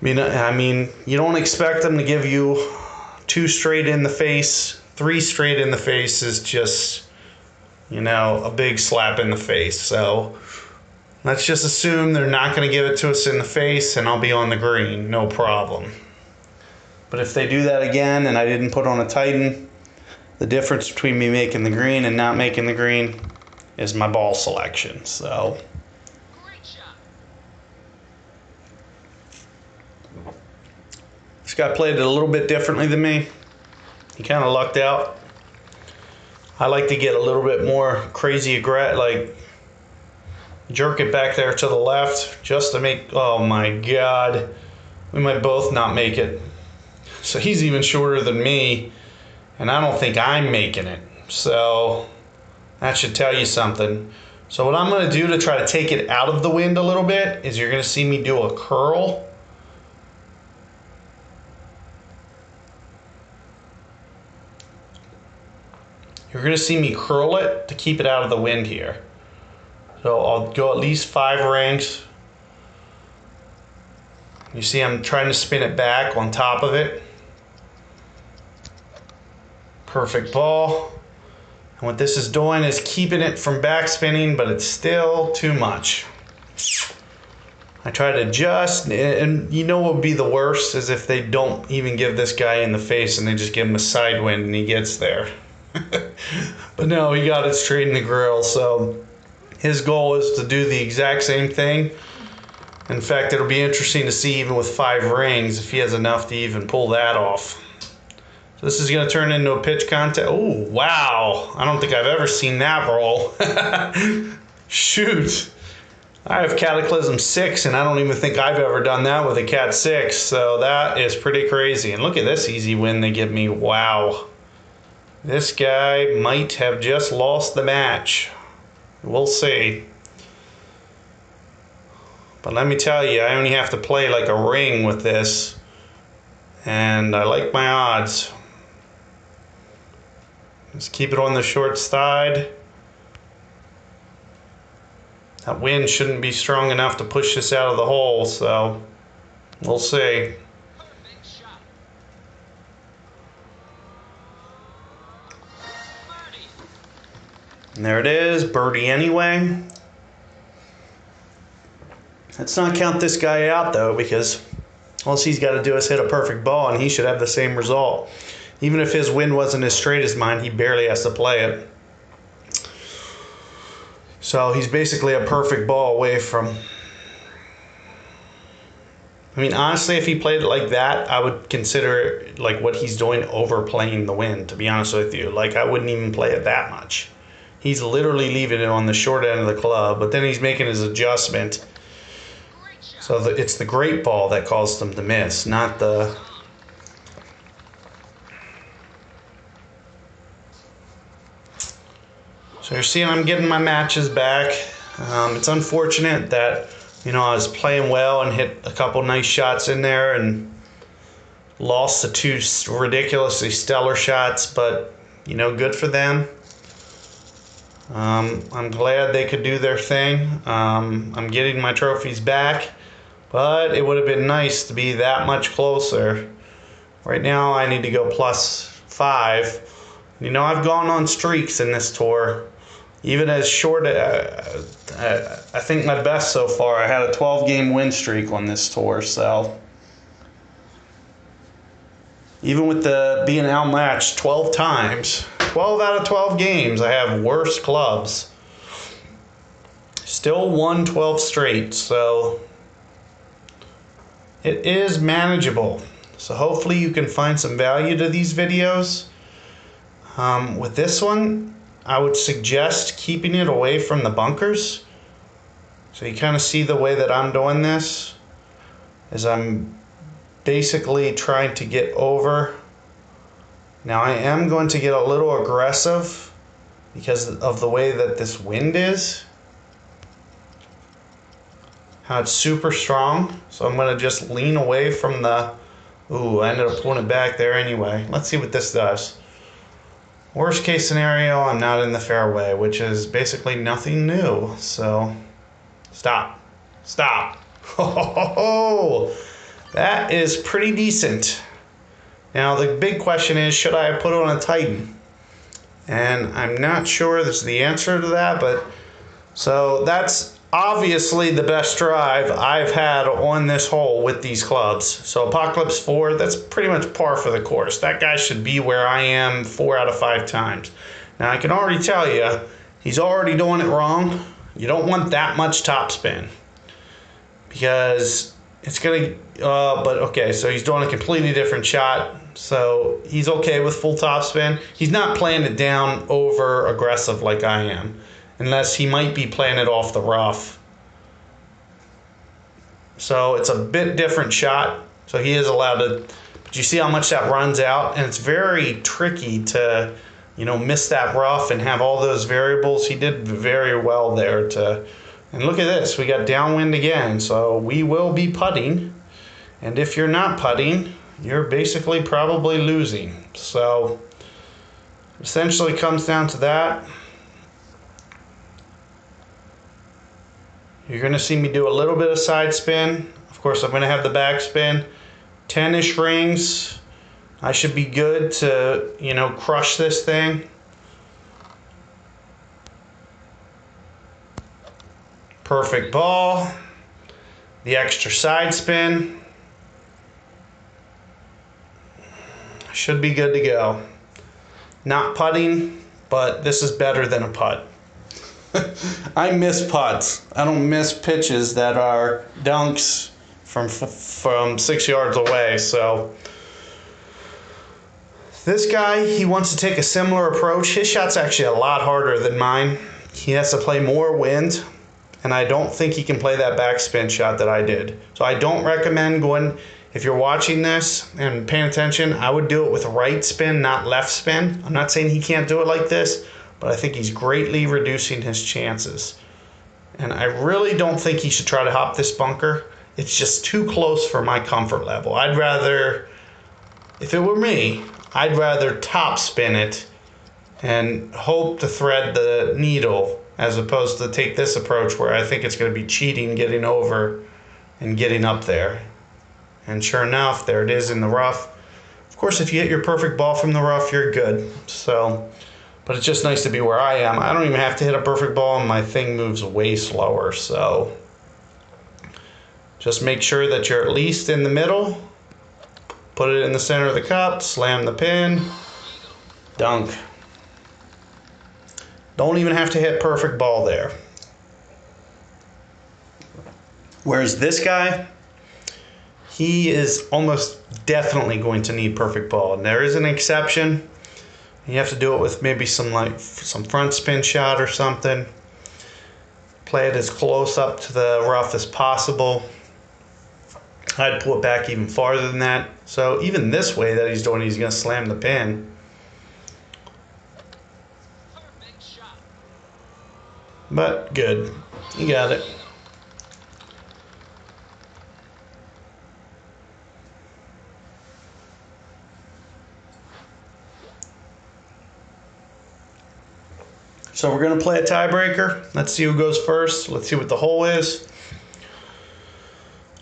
S1: I mean, you don't expect them to give you 2 straight in the face. 3 straight in the face is just, you know, a big slap in the face. So let's just assume they're not going to give it to us in the face, and I'll be on the green, no problem. But if they do that again and I didn't put on a Titan, the difference between me making the green and not making the green is my ball selection. So this guy played it a little bit differently than me. He kind of lucked out. I like to get a little bit more crazy, like jerk it back there to the left just to make, oh my God, we might both not make it. So he's even shorter than me, and I don't think I'm making it. So that should tell you something. So what I'm going to do to try to take it out of the wind a little bit is you're going to see me do a curl. You're going to see me curl it to keep it out of the wind here. So I'll go at least 5 rings. You see I'm trying to spin it back on top of it. Perfect ball. And what this is doing is keeping it from back spinning, but it's still too much. I try to adjust, and you know what would be the worst is if they don't even give this guy in the face and they just give him a side wind and he gets there. But no, he got it straight in the grill. So his goal is to do the exact same thing. In fact, it'll be interesting to see even with 5 rings if he has enough to even pull that off. So this is going to turn into a pitch contest. Oh, wow. I don't think I've ever seen that roll. Shoot. I have Cataclysm 6, and I don't even think I've ever done that with a Cat 6. So that is pretty crazy. And look at this easy win they give me. Wow. This guy might have just lost the match. We'll see. But let me tell you, I only have to play like a ring with this. And I like my odds. Just keep it on the short side. That wind shouldn't be strong enough to push this out of the hole, so we'll see. And there it is, birdie anyway. Let's not count this guy out though, because all he's got to do is hit a perfect ball and he should have the same result. Even if his wind wasn't as straight as mine, he barely has to play it. So he's basically a perfect ball away from... I mean, honestly, if he played it like that, I would consider like what he's doing overplaying the wind, to be honest with you. Like, I wouldn't even play it that much. He's literally leaving it on the short end of the club, but then he's making his adjustment. So it's the great ball that caused him to miss, not the... So you're seeing I'm getting my matches back. It's unfortunate that, you know, I was playing well and hit a couple nice shots in there and lost the two ridiculously stellar shots, but, you know, good for them. I'm glad they could do their thing. I'm getting my trophies back, but it would have been nice to be that much closer. Right now I need to go +5. You know, I've gone on streaks in this tour. Even as short, I think my best so far, I had a 12-game win streak on this tour, so. Even with the being outmatched 12 times, 12 out of 12 games, I have worse clubs. Still won 12 straight, so it is manageable. So hopefully you can find some value to these videos. With this one, I would suggest keeping it away from the bunkers. So you kind of see the way that I'm doing this is I'm basically trying to get over. Now I am going to get a little aggressive because of the way that this wind is. How it's super strong. So I'm going to just lean away from the... Ooh, I ended up pulling it back there anyway. Let's see what this does. Worst case scenario, I'm not in the fairway, which is basically nothing new. So, stop. Stop. Oh, that is pretty decent. Now, the big question is, should I have put it on a Titan? And I'm not sure this is the answer to that, but so that's obviously the best drive I've had on this hole with these clubs. So Apocalypse 4, that's pretty much par for the course. That guy should be where I am 4 out of 5 times. Now I can already tell you, he's already doing it wrong. You don't want that much topspin because it's gonna, but okay, so he's doing a completely different shot. So he's okay with full topspin. He's not playing it down over aggressive like I am. Unless he might be playing it off the rough. So it's a bit different shot. So he is allowed to, but you see how much that runs out? And it's very tricky to, you know, miss that rough and have all those variables. He did very well there to, and look at this, we got downwind again. So we will be putting. And if you're not putting, you're basically probably losing. So essentially comes down to that. You're going to see me do a little bit of side spin. Of course, I'm going to have the back spin. 10-ish rings. I should be good to, you know, crush this thing. Perfect ball. The extra side spin. Should be good to go. Not putting, but this is better than a putt. I miss putts. I don't miss pitches that are dunks from 6 yards away. So this guy, he wants to take a similar approach. His shot's actually a lot harder than mine. He has to play more wind, and I don't think he can play that backspin shot that I did. So I don't recommend going, if you're watching this and paying attention, I would do it with right spin, not left spin. I'm not saying he can't do it like this, but I think he's greatly reducing his chances. And I really don't think he should try to hop this bunker. It's just too close for my comfort level. I'd rather, if it were me, I'd rather top spin it and hope to thread the needle as opposed to take this approach where I think it's going to be cheating getting over and getting up there. And sure enough, there it is in the rough. Of course, if you hit your perfect ball from the rough, you're good. So, but it's just nice to be where I am. I don't even have to hit a perfect ball and my thing moves way slower. So just make sure that you're at least in the middle. Put it in the center of the cup, slam the pin, dunk. Don't even have to hit perfect ball there. Whereas this guy, he is almost definitely going to need perfect ball. And there is an exception. You have to do it with maybe some front spin shot or something. Play it as close up to the rough as possible. I'd pull it back even farther than that. So even this way that he's doing, he's going to slam the pin.
S2: Perfect shot.
S1: But good. You got it. So we're going to play a tiebreaker. Let's see who goes first. Let's see what the hole is.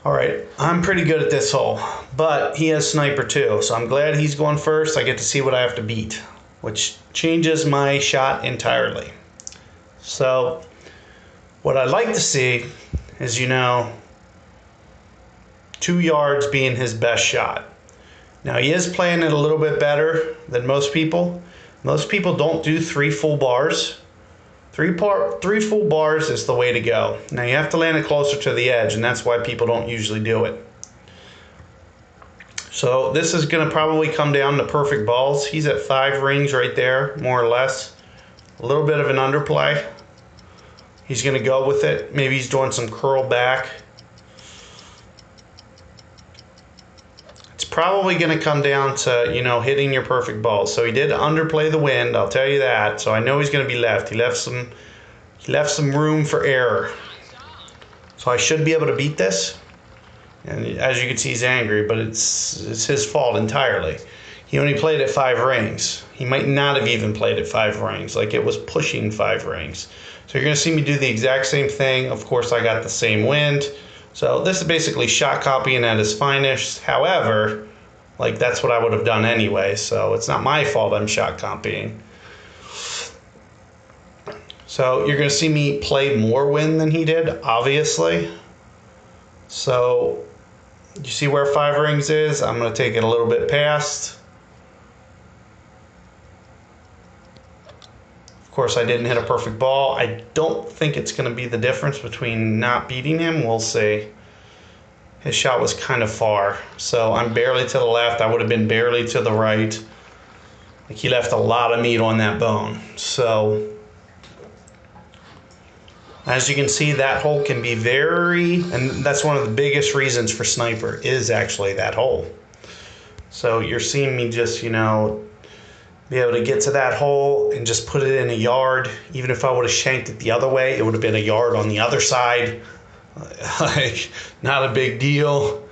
S1: All right, I'm pretty good at this hole, but he has sniper too. So I'm glad he's going first. I get to see what I have to beat, which changes my shot entirely. So what I'd like to see is, 2 yards being his best shot. Now he is playing it a little bit better than most people. Most people don't do 3 full bars. 3 full bars is the way to go. Now you have to land it closer to the edge, and that's why people don't usually do it. So this is going to probably come down to perfect balls. He's at 5 rings right there, more or less. A little bit of an underplay. He's going to go with it. Maybe he's doing some curl back. It's probably going to come down to, hitting your perfect balls. So he did underplay the wind, I'll tell you that. So I know he's going to be left. He left some room for error. So I should be able to beat this. And as you can see, he's angry, but it's his fault entirely. He only played at 5 rings. He might not have even played at 5 rings, like it was pushing 5 rings. So you're going to see me do the exact same thing. Of course, I got the same wind. So this is basically shot copying at its finest. However, that's what I would have done anyway. So it's not my fault I'm shot copying. So you're going to see me play more wind than he did, obviously. So you see where 5 rings is? I'm going to take it a little bit past. Of course, I didn't hit a perfect ball. I don't think it's going to be the difference between not beating him. We'll see. His shot was kind of far. So I'm barely to the left. I would have been barely to the right. He left a lot of meat on that bone. So as you can see, that hole can be and that's one of the biggest reasons for sniper is actually that hole. So you're seeing me just, be able to get to that hole and just put it in a yard. Even if I would have shanked it the other way, it would have been a yard on the other side. Not a big deal.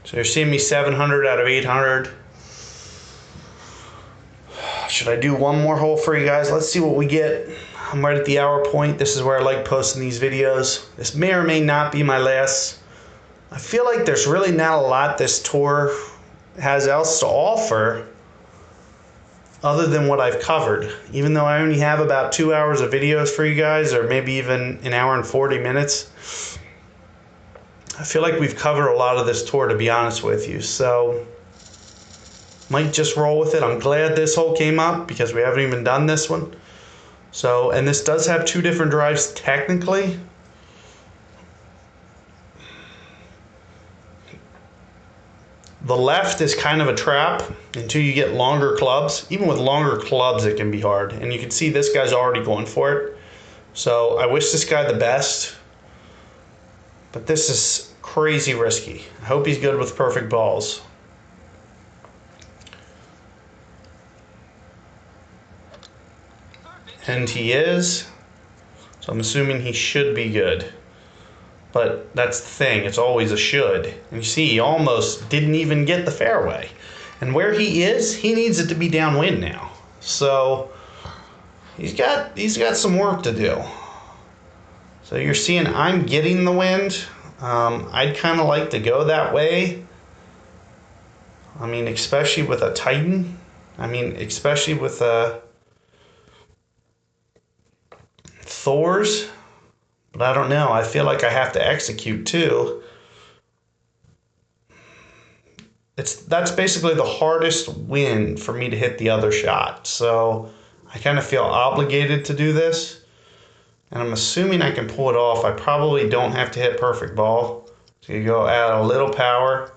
S1: So you're seeing me 700 out of 800. Should I do one more hole for you guys? Let's see what we get. I'm right at the hour point. This is where I like posting these videos. This may or may not be my last. I feel like there's really not a lot this tour has else to offer other than what I've covered. Even though I only have about 2 hours of videos for you guys, or maybe even an hour and 40 minutes. I feel like we've covered a lot of this tour, to be honest with you. So might just roll with it. I'm glad this hole came up because we haven't even done this one. So, and this does have 2 different drives technically. The left is kind of a trap until you get longer clubs. Even with longer clubs, it can be hard. And you can see this guy's already going for it. So I wish this guy the best. But this is crazy risky. I hope he's good with perfect balls. And he is. So I'm assuming he should be good. But that's the thing, it's always a should. And you see, he almost didn't even get the fairway. And where he is, he needs it to be downwind now. So he's got some work to do. So you're seeing I'm getting the wind. I'd kind of like to go that way. I mean, especially with a Titan. Especially with Thors. But I don't know. I feel like I have to execute too. That's basically the hardest wind for me to hit the other shot. So I kind of feel obligated to do this. And I'm assuming I can pull it off. I probably don't have to hit perfect ball. So you go add a little power.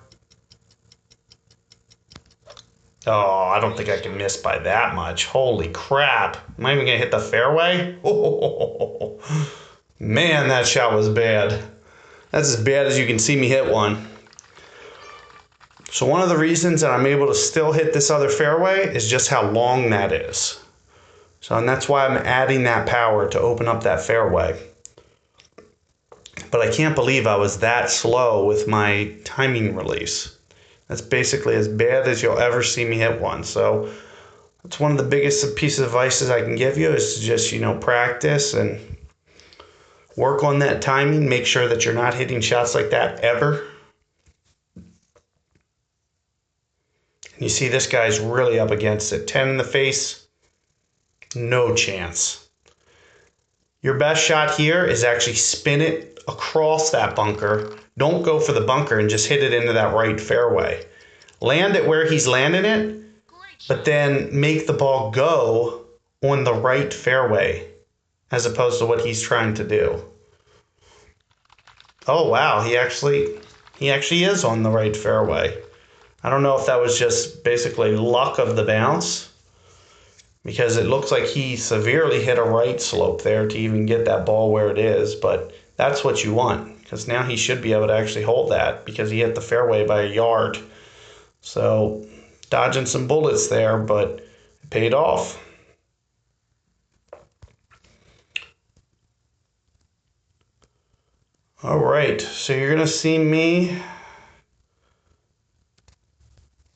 S1: Oh, I don't think I can miss by that much. Holy crap. Am I even going to hit the fairway? Oh, man, that shot was bad. That's as bad as you can see me hit one. So one of the reasons that I'm able to still hit this other fairway is just how long that is. So, and that's why I'm adding that power to open up that fairway. But I can't believe I was that slow with my timing release. That's basically as bad as you'll ever see me hit one. So it's one of the biggest pieces of advice I can give you is to just, practice and work on that timing. Make sure that you're not hitting shots like that ever. You see this guy's really up against it. 10 in the face, no chance. Your best shot here is actually spin it across that bunker. Don't go for the bunker and just hit it into that right fairway. Land it where he's landing it, but then make the ball go on the right fairway as opposed to what he's trying to do. Oh wow, he actually is on the right fairway. I don't know if that was just basically luck of the bounce, because it looks like he severely hit a right slope there to even get that ball where it is, but that's what you want, because now he should be able to actually hold that because he hit the fairway by a yard. So dodging some bullets there, but it paid off. All right, so you're gonna see me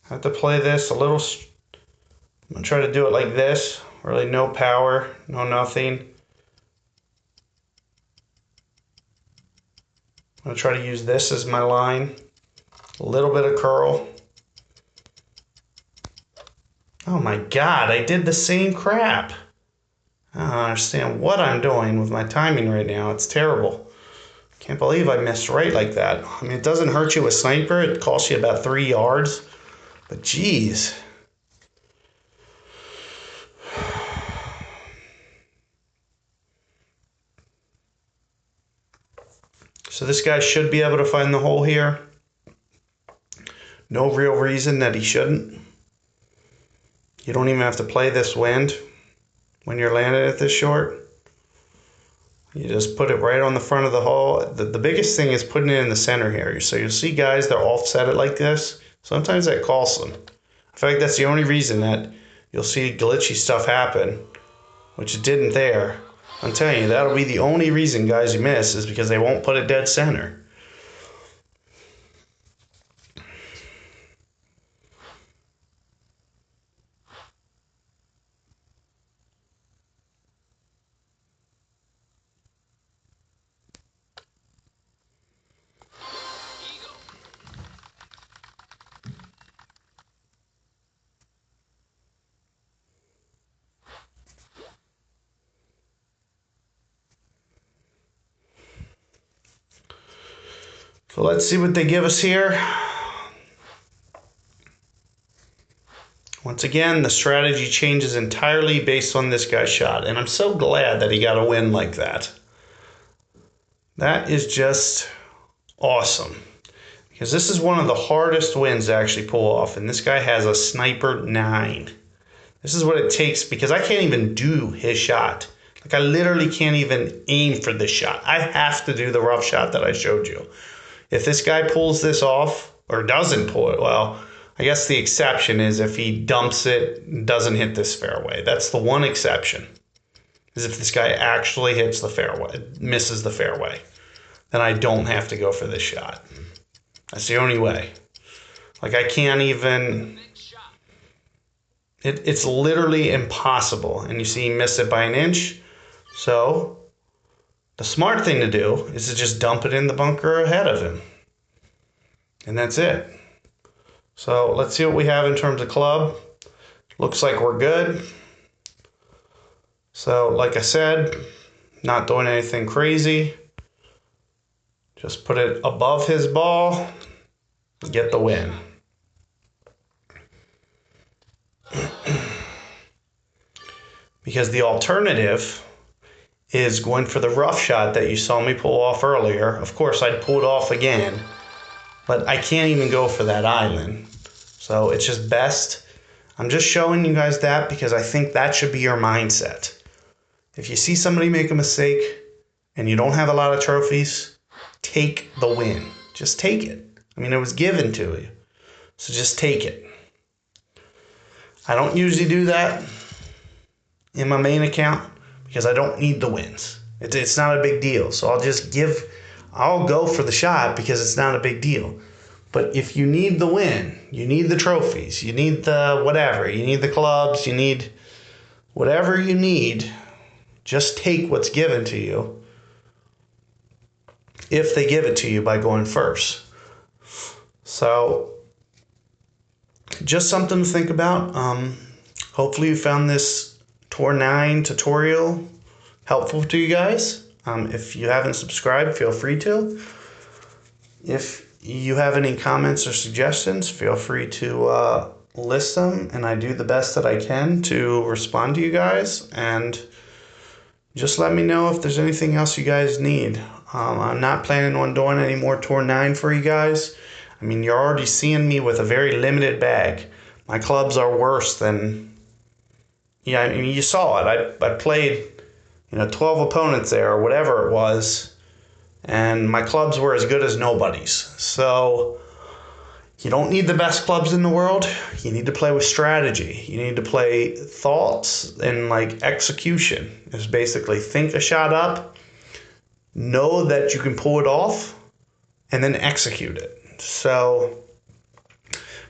S1: have to play this a little. I'm gonna try to do it like this, really no power, no nothing. I'm gonna try to use this as my line, a little bit of curl. Oh my God, I did the same crap. I don't understand what I'm doing with my timing right now. It's terrible. Can't believe I missed right like that. I mean, it doesn't hurt you with sniper. It costs you about 3 yards, but geez. So this guy should be able to find the hole here. No real reason that he shouldn't. You don't even have to play this wind when you're landing at this short. You just put it right on the front of the hole. The biggest thing is putting it in the center here. So you'll see guys, they're offset it like this. Sometimes that costs them. In fact, that's the only reason that you'll see glitchy stuff happen, which it didn't there. I'm telling you, that'll be the only reason guys you miss is because they won't put it dead center. So let's see what they give us here. Once again, the strategy changes entirely based on this guy's shot, and I'm so glad that he got a win like that. That is just awesome, because this is one of the hardest wins to actually pull off, and this guy has a sniper 9. This is what it takes, because I can't even do his shot. Like, I literally can't even aim for this shot. I have to do the rough shot that I showed you. If this guy pulls this off, or doesn't pull it, well, I guess the exception is if he dumps it and doesn't hit this fairway. That's the one exception, is if this guy actually hits the fairway, misses the fairway. Then I don't have to go for this shot. That's the only way. Like, I can't even... It's literally impossible. And you see he missed it by an inch. So the smart thing to do is to just dump it in the bunker ahead of him. And that's it. So let's see what we have in terms of club. Looks like we're good. So like I said, not doing anything crazy. Just put it above his ball and get the win. Because the alternative is going for the rough shot that you saw me pull off earlier. Of course, I'd pull it off again, but I can't even go for that island. So it's just best. I'm just showing you guys that because I think that should be your mindset. If you see somebody make a mistake and you don't have a lot of trophies, take the win. Just take it. I mean, it was given to you. So just take it. I don't usually do that in my main account because I don't need the wins. It's not a big deal. So I'll go for the shot because it's not a big deal. But if you need the win, you need the trophies, you need the whatever, you need the clubs, you need whatever you need, just take what's given to you if they give it to you by going first. So just something to think about. Hopefully you found this Tour 9 tutorial helpful to you guys. If you haven't subscribed, feel free to. If you have any comments or suggestions, feel free to list them, and I do the best that I can to respond to you guys. And just let me know if there's anything else you guys need. I'm not planning on doing any more Tour 9 for you guys. I mean, you're already seeing me with a very limited bag. My clubs are worse than... Yeah, I mean, you saw it. I played, 12 opponents there or whatever it was, and my clubs were as good as nobody's. So you don't need the best clubs in the world. You need to play with strategy. You need to play thoughts and execution. Is basically think a shot up, know that you can pull it off, and then execute it. So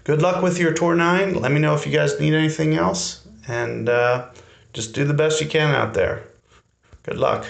S1: good luck with your Tour 9. Let me know if you guys need anything else, and just do the best you can out there. Good luck.